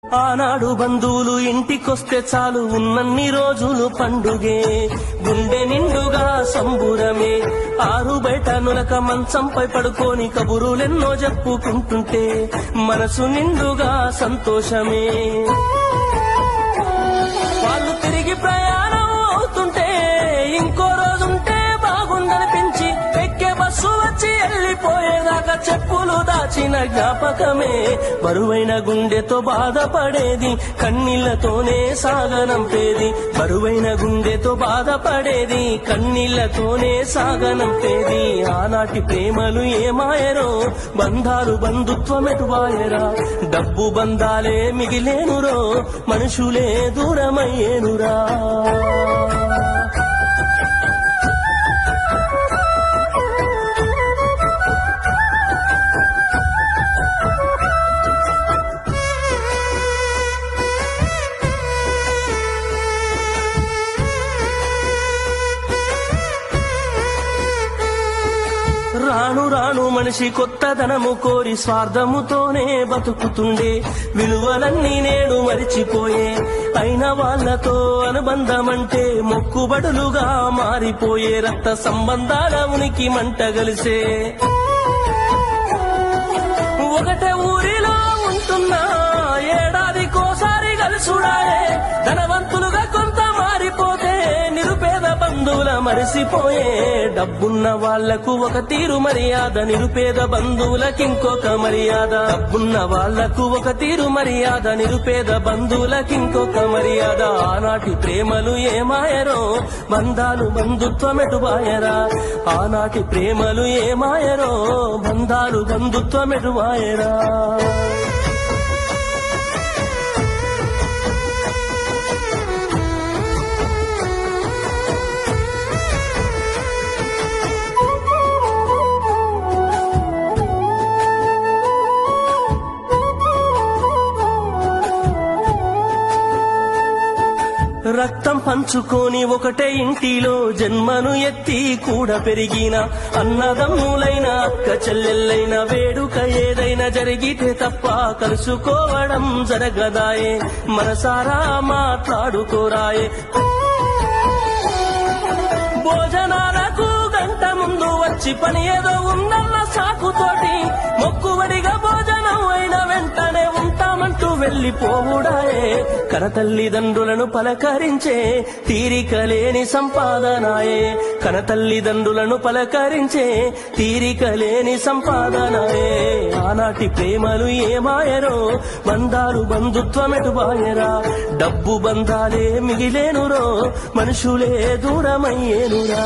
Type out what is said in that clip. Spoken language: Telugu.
ఆనాడు బంధువులు ఇంటికొస్తే చాలు ఉన్నన్ని రోజులు పండుగే, గుండె నిండుగా సంబురమే. ఆరు బయట నులక మంచంపై పడుకొని కబురులెన్నో చెప్పుకుంటుంటే మనసు నిండుగా సంతోషమే. వాళ్ళు తిరిగి ప్రయాణం అవుతుంటే ఇంకో రోజుంటే బాగుందనిపించి ఎక్కే బస్సు వచ్చి వెళ్ళిపోయేదాకా చెప్పులు దాచిన జ్ఞాపకమే. బరువైన గుండెతో బాధపడేది కన్నీళ్లతోనే సాగనంపేది, బరువైన గుండెతో బాధపడేది కన్నీళ్లతోనే సాగనంపేది. ఆనాటి ప్రేమలు ఏమాయరో, బంధాలు బంధుత్వమెటువాయరా. డబ్బు బంధాలే మిగిలేనురో, మనుషులే దూరమయ్యేనురా. రాను రాను మనిషి కొత్తదనము కోరి స్వార్థముతోనే బతుకుతుండే, విలువలన్నీ నేడు మరిచిపోయే. అయిన వాళ్లతో అనుబంధమంటే మొక్కుబడులుగా మారిపోయే, రక్త సంబంధాల ఉనికి మంట గలిసే. ఒకటే ఊరిలో ఉంటున్నా ఏడాదికోసారి కలుసుడాయే, ధనవంతులుగా కొంత మారిపోతే నిరుపేద బంధువుల మరిసిపోయే. డబ్బున్న వాళ్లకు ఒక తీరు మర్యాద, నిరుపేద బంధువులకింకొక మర్యాద. డబ్బున్న వాళ్లకు ఒక తీరు మర్యాద, నిరుపేద బంధువులకింకొక మర్యాద. ఆనాటి ప్రేమలు ఏమాయరో, బంధాలు బంధుత్వమెటువాయరా. ఆనాటి ప్రేమలు ఏమాయరో, బంధాలు బంధుత్వమెటువాయరా. రక్తం పంచుకొని ఒకటే ఇంటిలో జన్మను ఎత్తి కూడా పెరిగిన అన్నదమ్ములైన అక్క చెల్లెళ్ళైన వేడుక ఏదైనా జరిగితే తప్ప కలుసుకోవడం జరగదాయే. మనసారా మాట్లాడుకోరాయే. భోజనాలకు గంట ముందు వచ్చి పని ఏదో ఉందన్న సాకుతోటి మొక్కువడిగా భోజనం అయిన వెంటనే ఉంటామంటూ వెళ్లిపోవుడాయే. కనతల్లిదండ్రులను పలకరించే తీరిక లేని సంపాదనాయే, కనతల్లిదండ్రులను పలకరించే తీరిక లేని సంపాదనాయే. ఆనాటి ప్రేమలు ఏమాయరో, బంధాలు బంధుత్వమెటువాయరా. డబ్బు బంధాలే మిగిలేనురో, మనుషులే దూరమయ్యేనురా.